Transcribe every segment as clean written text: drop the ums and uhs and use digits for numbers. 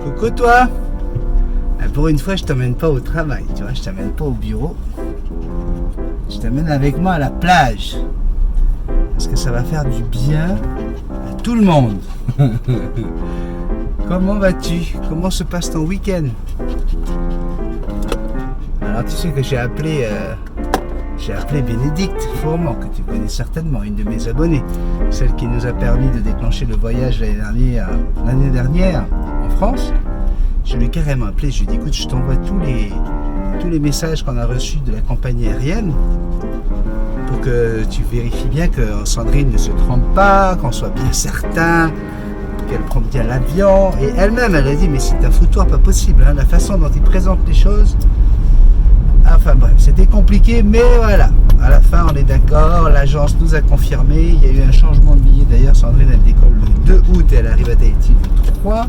Coucou toi. Pour une fois je t'emmène pas au travail, tu vois, je t'emmène pas au bureau. Je t'amène avec moi à la plage. Parce que ça va faire du bien à tout le monde. Comment vas-tu? Comment se passe ton week-end? Alors tu sais que j'ai appelé Bénédicte Fourmand, que tu connais certainement, une de mes abonnées, celle qui nous a permis de déclencher le voyage l'année dernière en France. Je l'ai carrément appelé, je lui ai dit écoute, je t'envoie tous les messages qu'on a reçus de la compagnie aérienne pour que tu vérifies bien que Sandrine ne se trompe pas, qu'on soit bien certain qu'elle prend bien l'avion. Et elle-même, elle a dit mais c'est un foutoir pas possible, hein, la façon dont il présente les choses. Enfin bref, c'était compliqué, mais voilà, à la fin on est d'accord, l'agence nous a confirmé, il y a eu un changement de billet, d'ailleurs Sandrine elle décolle le 2 août et elle arrive à Tahiti le 3.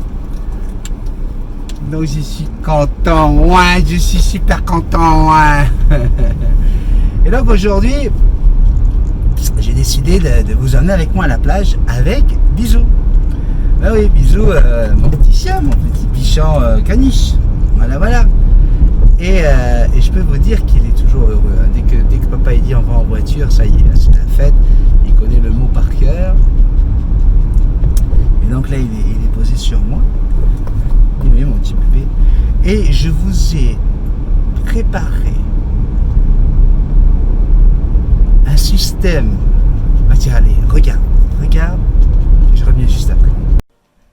Donc je suis content, ouais, je suis super content, ouais. Et donc aujourd'hui, j'ai décidé de vous emmener avec moi à la plage avec Bisou. Ben oui, Bisou, mon petit chien, mon petit bichon caniche, voilà. Et je peux vous dire qu'il est toujours heureux. Dès que papa il dit on va en voiture, ça y est, c'est la fête. Il connaît le mot par cœur. Et donc là, il est posé sur moi. Oui, mon petit bébé. Et je vous ai préparé un système. Ah tiens, allez, regarde. Je reviens juste après.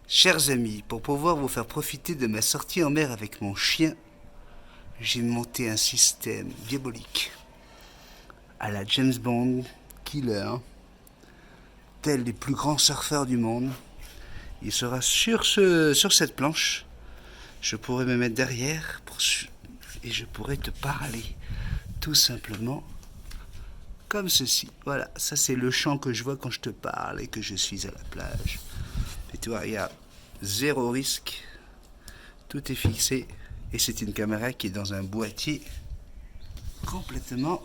Chers amis, pour pouvoir vous faire profiter de ma sortie en mer avec mon chien, j'ai monté un système diabolique à la James Bond Killer, tel les plus grands surfeurs du monde. Il sera sur cette planche. Je pourrais me mettre derrière et je pourrais te parler tout simplement comme ceci. Voilà, ça c'est le champ que je vois quand je te parle et que je suis à la plage. Et tu vois, il y a zéro risque, tout est fixé. Et c'est une caméra qui est dans un boîtier complètement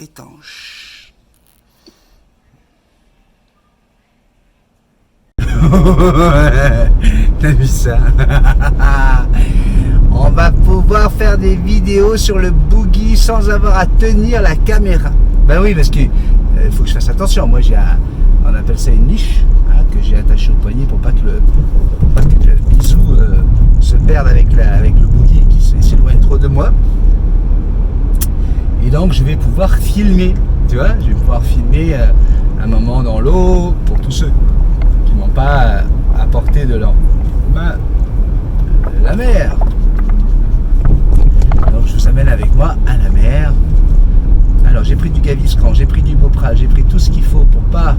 étanche. T'as vu ça? On va pouvoir faire des vidéos sur le boogie sans avoir à tenir la caméra. Ben oui, parce que faut que je fasse attention. Moi, on appelle ça une niche, hein, que j'ai attachée au poignet pour pas que le Bisou se perde avec le boogie qui s'éloigne trop de moi. Et donc, je vais pouvoir filmer. Tu vois, je vais pouvoir filmer un moment dans l'eau pour tous ceux qui n'ont pas apporté de leur main de la mer. Donc je vous amène avec moi à la mer. Alors j'ai pris du Gaviscon, j'ai pris du Mopral, j'ai pris tout ce qu'il faut pour pas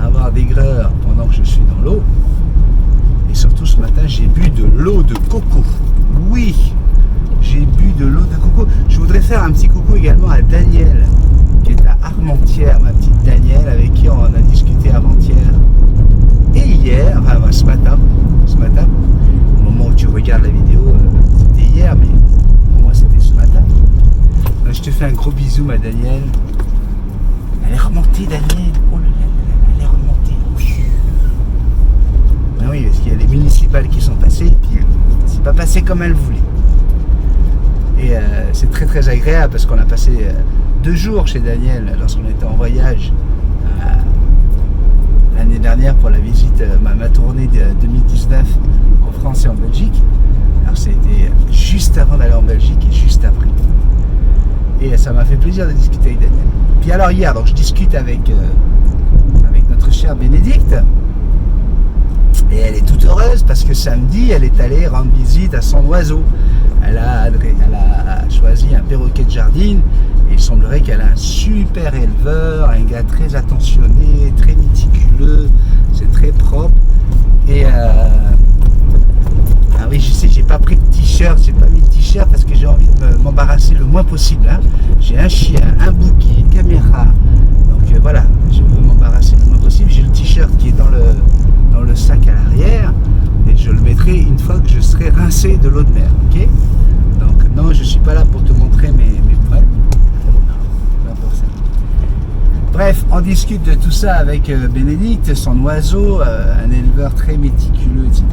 avoir d'aigreur pendant que je suis dans l'eau. Et surtout ce matin j'ai bu de l'eau de coco. Oui, j'ai bu de l'eau de coco. Je voudrais faire un petit coucou également à Daniel, qui est à Armentières, ma petite Danielle, avec qui on a discuté avant-hier. Et hier, enfin ce matin, au moment où tu regardes la vidéo, c'était hier, mais pour moi c'était ce matin. Donc, je te fais un gros bisou, ma Danielle. Elle est remontée, Danielle. Oh là là, elle est remontée. Ben oui, parce qu'il y a les municipales qui sont passées, et puis c'est pas passé comme elle voulait. Et c'est très très agréable parce qu'on a passé 2 jours chez Daniel lorsqu'on était en voyage l'année dernière pour la visite, ma tournée de 2019 en France et en Belgique. Alors c'était juste avant d'aller en Belgique et juste après. Et ça m'a fait plaisir de discuter avec Daniel. Puis alors hier, donc je discute avec notre chère Bénédicte. Et elle est toute heureuse parce que samedi, elle est allée rendre visite à son oiseau. Elle a choisi un perroquet de jardine. Et il semblerait qu'elle a un super éleveur, un gars très attentionné, très méticuleux, c'est très propre. Et ah oui, je sais, j'ai pas pris de t-shirt, j'ai pas mis de t-shirt parce que j'ai envie de m'embarrasser le moins possible. Hein. J'ai un chien, un boogie, une caméra. Donc voilà, je veux m'embarrasser le moins possible. J'ai le t-shirt qui est dans le sac à l'arrière et je le mettrai une fois que je serai rincé de l'eau de mer. Ok? Donc non, je suis pas là pour te montrer mes poils. Bref, on discute de tout ça avec Bénédicte, son oiseau, un éleveur très méticuleux, etc.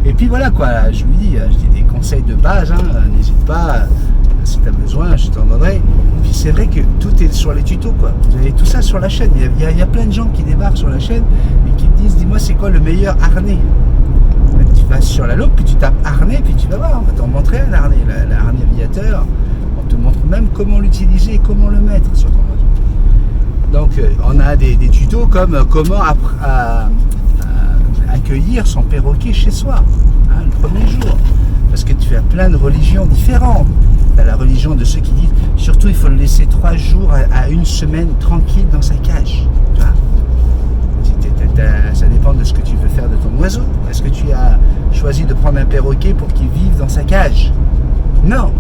Et puis voilà quoi, je lui dis, des conseils de base, hein, n'hésite pas, si tu as besoin, je t'en donnerai. Et puis c'est vrai que tout est sur les tutos quoi, vous avez tout ça sur la chaîne, il y a plein de gens qui débarquent sur la chaîne et qui te disent, dis-moi c'est quoi le meilleur harnais. Tu vas sur la loupe, puis tu tapes harnais, puis tu vas voir, on va t'en montrer un harnais, le harnais aviateur, on te montre même comment l'utiliser et comment le mettre sur ton oiseau. Donc on a des tutos comme comment accueillir son perroquet chez soi, hein, le premier jour. Parce que tu as plein de religions différentes. Tu as la religion de ceux qui disent, surtout il faut le laisser 3 jours à 1 semaine tranquille dans sa cage. Tu vois, ça dépend de ce que tu veux faire de ton oiseau. Est-ce que tu as choisi de prendre un perroquet pour qu'il vive dans sa cage? Non.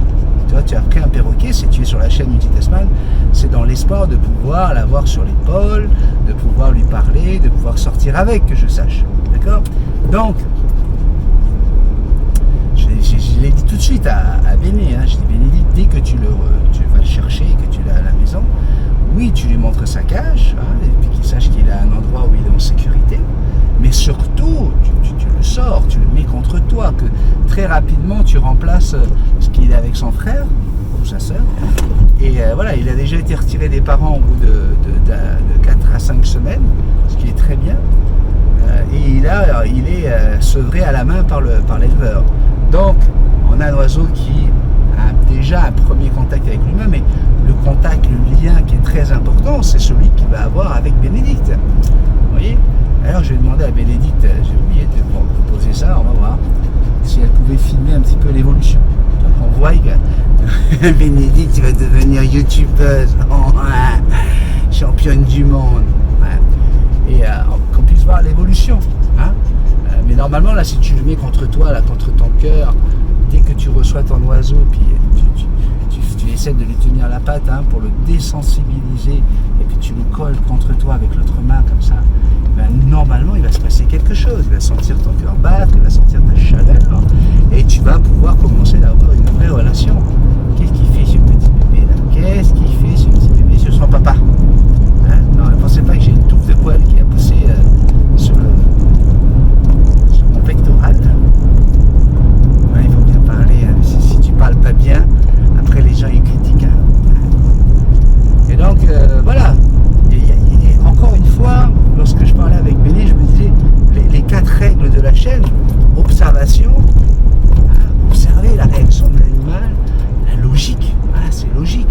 Toi, tu as pris un perroquet, si tu es sur la chaîne Multitasman, c'est dans l'espoir de pouvoir l'avoir sur l'épaule, de pouvoir lui parler, de pouvoir sortir avec, que je sache. D'accord? Donc, je l'ai dit tout de suite à Béné, hein, je dis Bénédicte, dès que tu vas le chercher, que tu l'as à la maison, oui, tu lui montres sa cage, hein, et puis qu'il sache qu'il a un endroit où il est en sécurité, mais surtout, tu le sors, tu le mets contre toi, que très rapidement tu remplaces ce qu'il est avec son frère ou sa soeur. Et voilà, il a déjà été retiré des parents au bout de 4 à 5 semaines, ce qui est très bien. Et il est sevré à la main par l'éleveur. Donc, on a un oiseau qui a déjà un premier contact avec lui-même, mais le contact, le lien qui est très important, c'est celui qu'il va avoir avec Bénédicte. Vous voyez? Alors, je vais demander à Bénédicte, j'ai oublié de proposer ça, on va voir si elle pouvait filmer un petit peu l'évolution. Donc, on voit que Bénédicte va devenir youtubeuse, championne du monde. Ouais. Et qu'on puisse voir l'évolution. Hein? Mais normalement, là, si tu le mets contre toi, là, contre ton cœur, dès que tu reçois ton oiseau, puis tu essaies de lui tenir la patte, hein, pour le désensibiliser, et puis tu le colles contre toi avec l'autre main, comme ça, ben, normalement, il va se passer quelque chose. Il va sentir ton cœur battre, il va sentir ta chaleur, et tu vas pouvoir commencer à avoir une vraie relation. Qu'est-ce qu'il fait, ce petit bébé, là? Qu'est-ce qu'il fait, ce petit bébé, sur son papa? Hein? Non, ne pensez pas que j'ai une touffe de poils qui a poussé sur mon pectoral. Ouais, il faut bien parler, hein. Si tu parles pas bien, après les gens ils critiquent. Hein. Et donc, voilà. Et encore une fois, lorsque je parlais avec Béné, je me disais, les 4 règles de la chaîne, observation, hein, observer la réaction de l'animal, la logique, voilà, c'est logique.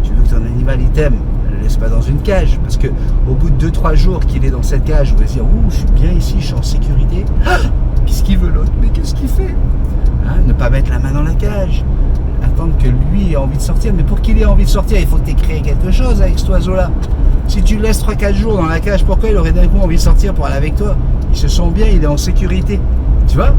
Tu veux que ton animal il t'aime, ne le laisse pas dans une cage, parce que au bout de 2-3 jours qu'il est dans cette cage, il va se dire, ouh, je suis bien ici, je suis en sécurité. Ah, qu'est-ce qu'il veut l'autre? Mais qu'est-ce qu'il fait? Hein, ne pas mettre la main dans la cage, attendre que lui ait envie de sortir. Mais pour qu'il ait envie de sortir, il faut que tu aies créé quelque chose avec cet oiseau-là. Si tu le laisses 3-4 jours dans la cage, pourquoi il aurait d'un coup envie de sortir pour aller avec toi? Il se sent bien, il est en sécurité. Tu vois?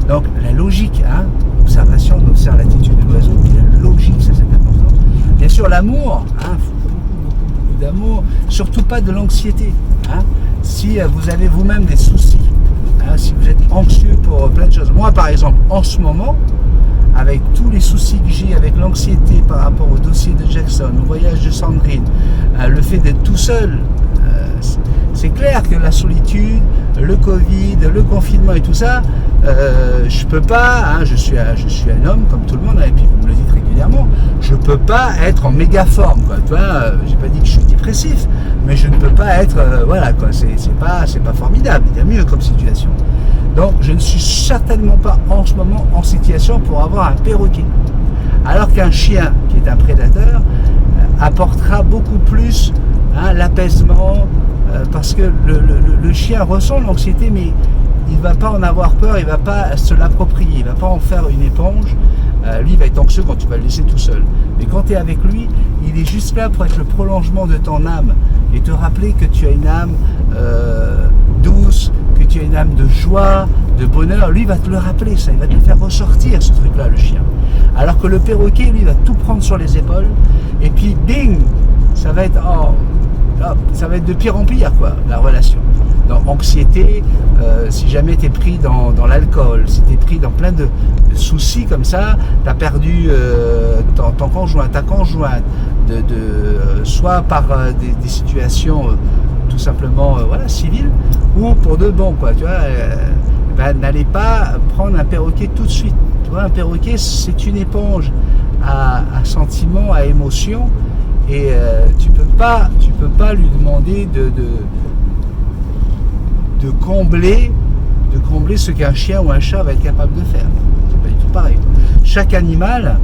Donc la logique, hein, observation, on observe l'attitude de l'oiseau, puis la logique, ça c'est important. Bien sûr, l'amour, hein, beaucoup d'amour, surtout pas de l'anxiété. Hein. Si vous avez vous-même des soucis, hein, si vous êtes anxieux pour plein de choses. Moi par exemple, en ce moment, avec tous les soucis que j'ai, avec l'anxiété par rapport au dossier de Jackson, au voyage de Sandrine, le fait d'être tout seul, c'est clair que la solitude, le Covid, le confinement et tout ça, je peux pas, hein, je suis un homme comme tout le monde, et puis vous me le dites régulièrement, je peux pas être en méga forme, quoi. Tu vois, j'ai pas dit que je suis dépressif, mais je ne peux pas être, voilà, quoi, c'est pas formidable, il y a mieux comme situation. Donc je ne suis certainement pas en ce moment en situation pour avoir un perroquet. Alors qu'un chien, qui est un prédateur, apportera beaucoup plus, hein, l'apaisement, parce que le chien ressent l'anxiété, mais il ne va pas en avoir peur, il ne va pas se l'approprier, il ne va pas en faire une éponge. Lui, il va être anxieux quand tu vas le laisser tout seul. Mais quand tu es avec lui, il est juste là pour être le prolongement de ton âme et te rappeler que tu as une âme douce, que tu as une âme de joie, de bonheur. Lui, il va te le rappeler, ça, il va te le faire ressortir, ce truc-là, le chien. Alors que le perroquet, lui, va tout prendre sur les épaules, et puis, bing, ça va être, ça va être de pire en pire, quoi, la relation. dans anxiété, si jamais tu es pris dans l'alcool, si tu es pris dans plein de soucis comme ça, tu as perdu ton conjoint, ta conjointe, soit par des situations tout simplement voilà, civiles, ou pour de bon, quoi, tu vois, n'allez pas prendre un perroquet tout de suite. Tu vois, un perroquet, c'est une éponge à sentiments, à émotions, et tu peux pas lui demander de combler ce qu'un chien ou un chat va être capable de faire. C'est pas du tout pareil. Chaque animal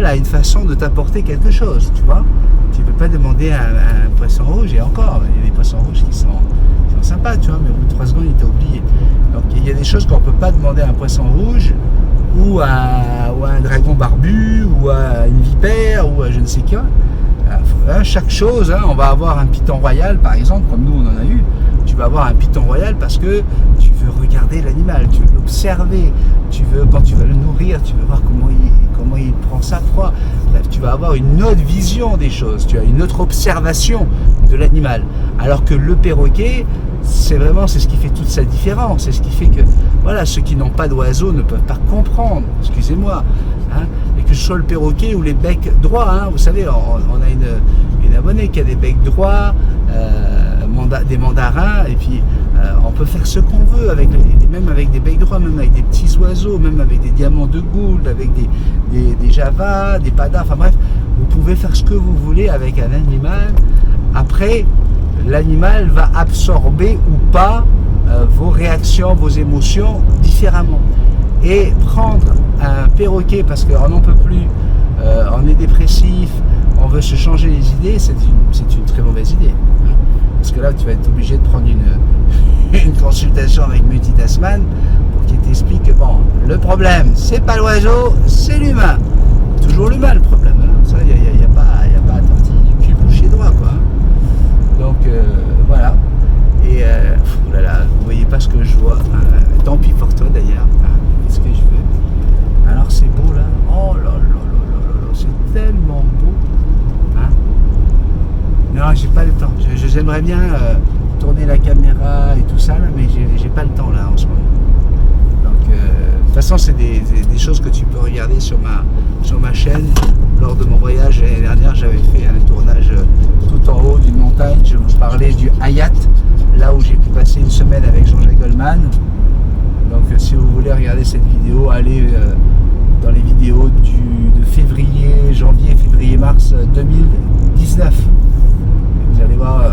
a une façon de t'apporter quelque chose, tu vois. Tu peux pas demander à un poisson rouge, et encore, il y a des poissons rouges qui sont sympas, tu vois, mais au bout de 3 secondes, il t'a oublié. Donc il y a des choses qu'on peut pas demander à un poisson rouge, ou à un dragon barbu, ou à une vipère, ou à je ne sais quoi. Chaque chose, on va avoir un python royal par exemple, comme nous on en a eu. Tu vas avoir un python royal parce que tu veux regarder l'animal, tu veux l'observer, quand tu vas le nourrir, tu veux voir comment il prend sa proie. Bref, tu vas avoir une autre vision des choses, tu as une autre observation de l'animal. Alors que le perroquet, c'est ce qui fait toute sa différence, c'est ce qui fait que voilà, ceux qui n'ont pas d'oiseau ne peuvent pas comprendre, excusez-moi, et que ce soit le perroquet ou les becs droits, vous savez, on a une abonnée qui a des becs droits, des mandarins, et puis on peut faire ce qu'on veut, même avec des becs droits, même avec des petits oiseaux, même avec des diamants de Gould, avec des javas, des padas, enfin bref, vous pouvez faire ce que vous voulez avec un animal. Après, l'animal va absorber ou pas vos réactions, vos émotions différemment. Et prendre un perroquet parce qu'on n'en peut plus, on est dépressif, on veut se changer les idées, c'est une très mauvaise idée. Parce que là, tu vas être obligé de prendre une consultation avec Multitasman pour qu'il t'explique que bon, le problème, c'est pas l'oiseau, c'est l'humain. Toujours l'humain le problème. Ça, il n'y a pas à tortiller du cul bouché droit, quoi. Donc voilà. Et là, vous voyez pas ce que je vois. Tant pis pour toi d'ailleurs. Qu'est-ce que je veux? Alors c'est beau là. Oh là là là là là, c'est tellement beau. Non, j'ai pas le temps. J'aimerais bien tourner la caméra et tout ça là, mais j'ai pas le temps là en ce moment. Donc de toute façon, c'est des choses que tu peux regarder sur ma chaîne. Lors de mon voyage l'année dernière, j'avais fait un tournage tout en haut d'une montagne. Je vous parlais du Hayat, là où j'ai pu passer une semaine avec Jean-Jacques Goldman. Donc si vous voulez regarder cette vidéo, allez dans les vidéos de janvier, février, mars 2019. Et vous allez voir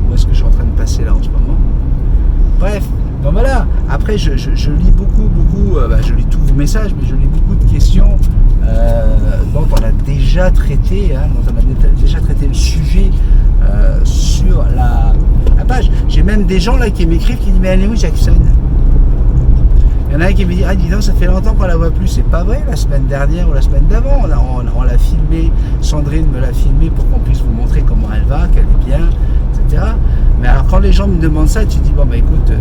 où est-ce que je suis en train de passer là en ce moment. Bref, bon voilà. Après je lis beaucoup, je lis tous vos messages, mais je lis beaucoup de questions dont on a déjà traité, le sujet sur la page. J'ai même des gens là qui m'écrivent qui disent mais elle est où Jackson? Il y en a un qui me dit dis donc, ça fait longtemps qu'on la voit plus. C'est pas vrai, la semaine dernière ou la semaine d'avant on l'a filmé, Sandrine me l'a filmé pour qu'on puisse vous montrer comment elle va, qu'elle est bien, etc. Mais alors quand les gens me demandent ça, tu dis bon bah écoute,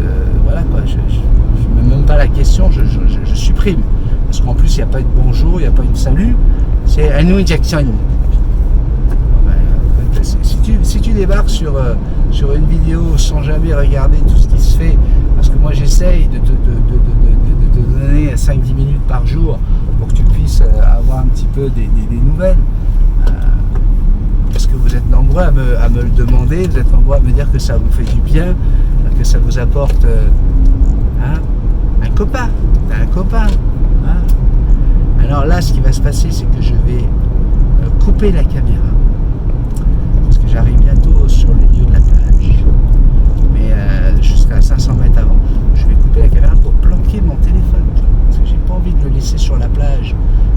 voilà quoi, je ne me demande pas la question, je supprime. Parce qu'en plus il n'y a pas de bonjour, il n'y a pas de salut, c'est Anou Jackson. Si tu débarques sur une vidéo sans jamais regarder tout ce qui se fait, parce que moi j'essaye de te donner 5-10 minutes par jour pour que tu puisses avoir un petit peu des nouvelles, parce que vous êtes nombreux à me le demander, vous êtes nombreux à me dire que ça vous fait du bien, que ça vous apporte un copain. Alors là, ce qui va se passer, c'est que je vais couper la caméra. J'arrive bientôt sur le lieu de la plage, mais je serai à 500 mètres avant. Je vais couper la caméra pour planquer mon téléphone, parce que j'ai pas envie de le laisser sur la plage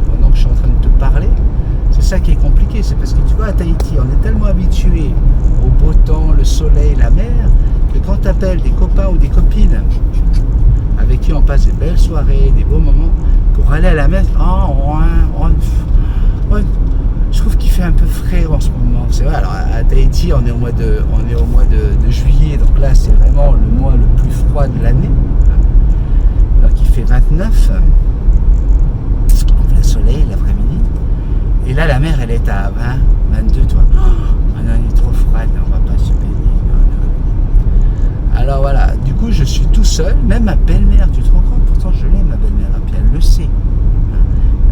pendant que je suis en train de te parler. C'est ça qui est compliqué, c'est parce que tu vois, à Tahiti, on est tellement habitué au beau temps, le soleil, la mer, que quand tu appelles des copains ou des copines avec qui on passe des belles soirées, des beaux moments, pour aller à la mer, je trouve qu'il fait un peu frais en ce moment. C'est vrai, alors à Tahiti, on est au mois de juillet, donc là c'est vraiment le mois le plus froid de l'année. Donc il fait 29, en plein soleil l'après-midi. Et là la mer elle est à 20, 22, toi. Oh non, elle est trop froide, on va pas se baigner. Alors voilà, du coup je suis tout seul, même ma belle-mère, tu te rends compte, pourtant je l'aime ma belle-mère, et puis elle le sait.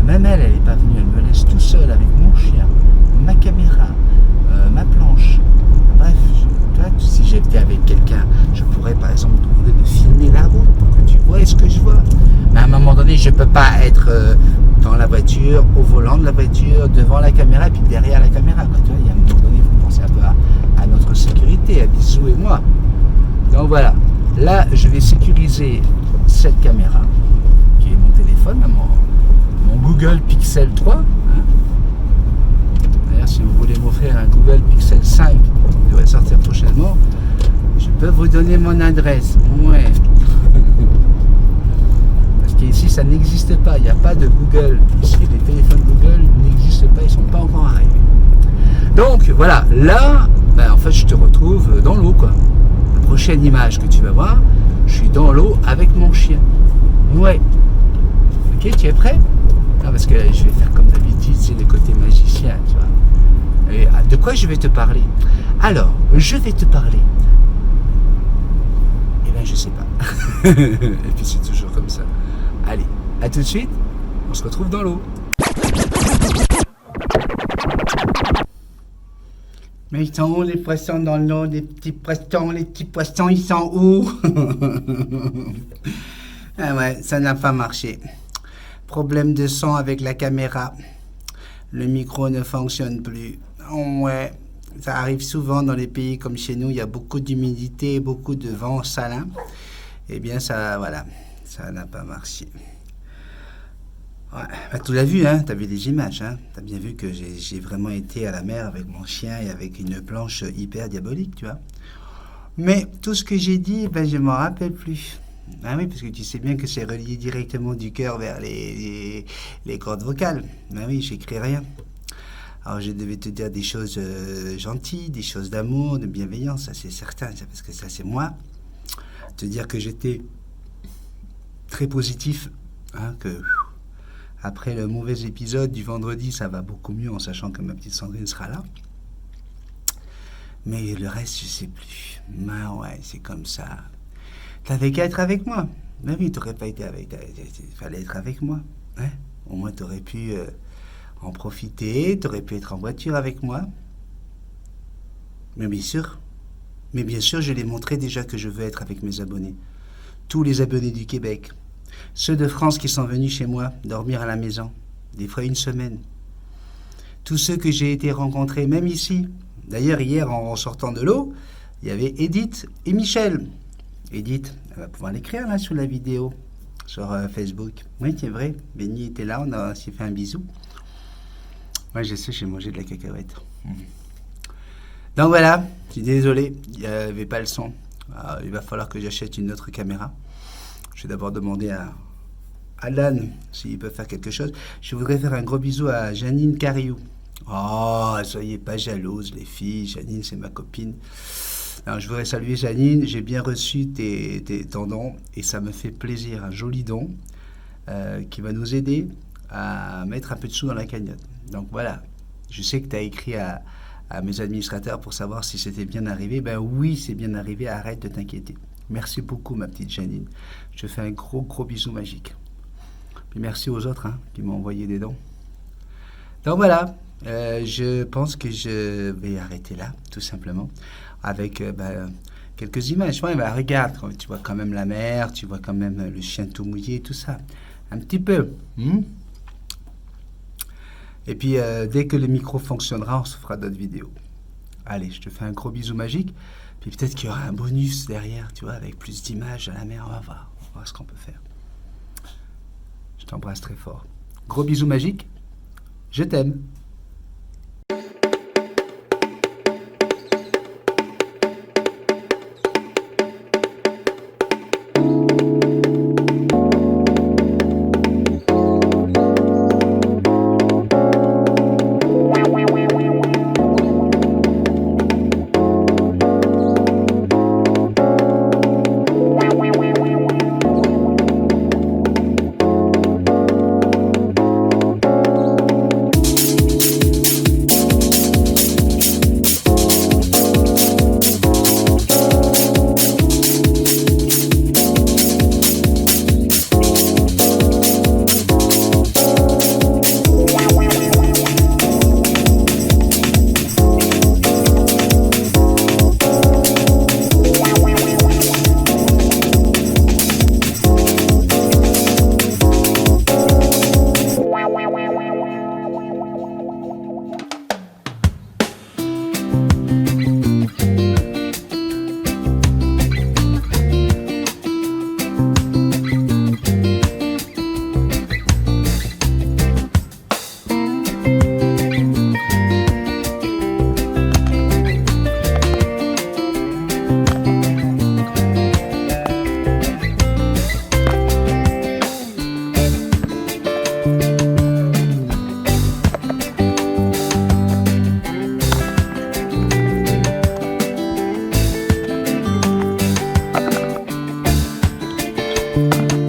Même elle n'est pas venue, elle me laisse tout seul avec mon chien, ma caméra, ma planche. Bref, si j'étais avec quelqu'un, je pourrais par exemple demander de filmer la route pour que tu vois ce que je vois. Mais à un moment donné, je ne peux pas être dans la voiture, au volant de la voiture, devant la caméra et puis derrière la caméra. Quoi. Tu vois, il y a un moment donné, il faut penser un peu à notre sécurité, à Bisou et moi. Donc voilà, là je vais sécuriser cette caméra, qui est mon téléphone, mon Google Pixel 3. Hein. D'ailleurs, si vous voulez m'offrir un Google Pixel 5, qui devrait sortir prochainement, je peux vous donner mon adresse. Ouais. Parce qu'ici, ça n'existe pas. Il n'y a pas de Google. Ici, les téléphones Google n'existent pas. Ils ne sont pas encore arrivés. Donc, voilà. Là, ben, en fait, je te retrouve dans l'eau, quoi. La prochaine image que tu vas voir, je suis dans l'eau avec mon chien. Ouais. Ok, tu es prêt? Non, parce que je vais faire comme d'habitude, c'est le côté magicien, tu vois. Et de quoi je vais te parler? Alors, je vais te parler. Eh bien, je sais pas. Et puis c'est toujours comme ça. Allez, à tout de suite. On se retrouve dans l'eau. Mais ils sont où les poissons dans l'eau? Les petits poissons, ils sont où? Ah ouais, ça n'a pas marché. Problème de son avec la caméra. Le micro ne fonctionne plus. Ouais, ça arrive souvent dans les pays comme chez nous. Il y a beaucoup d'humidité, beaucoup de vent salin. Eh bien, ça, voilà, ça n'a pas marché. Ouais, bah, tu l'as vu, hein, tu as vu les images. Hein, tu as bien vu que j'ai vraiment été à la mer avec mon chien et avec une planche hyper diabolique, tu vois. Mais tout ce que j'ai dit, ben, je ne m'en rappelle plus. Ah oui, parce que tu sais bien que c'est relié directement du cœur vers les cordes vocales. Ah oui, j'écris rien. Alors je devais te dire des choses gentilles, des choses d'amour, de bienveillance, ça c'est certain, parce que ça c'est moi. Te dire que j'étais très positif, hein, que après le mauvais épisode du vendredi, ça va beaucoup mieux en sachant que ma petite Sandrine sera là. Mais le reste, je sais plus. Ben ouais, c'est comme ça. T'avais qu'à être avec moi. Mais oui, t'aurais pas été avec... Il fallait être avec moi. Hein? Au moins, t'aurais pu en profiter. T'aurais pu être en voiture avec moi. Mais bien sûr. Mais bien sûr, je l'ai montré déjà que je veux être avec mes abonnés. Tous les abonnés du Québec. Ceux de France qui sont venus chez moi, dormir à la maison. Des fois une semaine. Tous ceux que j'ai été rencontrer, même ici. D'ailleurs, hier, en sortant de l'eau, il y avait Edith et Michel. Edith, elle va pouvoir l'écrire là sous la vidéo sur Facebook. Oui, c'est vrai. Benny était là, on s'est fait un bisou. Moi, je sais, j'ai mangé de la cacahuète. Donc voilà, je suis désolé, il n'y avait pas le son. Alors, il va falloir que j'achète une autre caméra. Je vais d'abord demander à Alan s'il peut faire quelque chose. Je voudrais faire un gros bisou à Janine Cariou. Oh, soyez pas jalouses les filles. Janine, c'est ma copine. Alors, je voudrais saluer Janine, j'ai bien reçu ton don et ça me fait plaisir, un joli don qui va nous aider à mettre un peu de sous dans la cagnotte. Donc voilà, je sais que tu as écrit à mes administrateurs pour savoir si c'était bien arrivé. Ben oui, c'est bien arrivé, arrête de t'inquiéter. Merci beaucoup ma petite Janine, je te fais un gros bisou magique. Puis merci aux autres qui m'ont envoyé des dons. Donc voilà, je pense que je vais arrêter là, tout simplement. Avec quelques images. Ouais, regarde, tu vois quand même la mer, tu vois quand même le chien tout mouillé, tout ça. Un petit peu. Et puis, dès que le micro fonctionnera, on se fera d'autres vidéos. Allez, je te fais un gros bisou magique. Puis peut-être qu'il y aura un bonus derrière, tu vois, avec plus d'images à la mer. On va voir ce qu'on peut faire. Je t'embrasse très fort. Gros bisou magique. Je t'aime. Bye.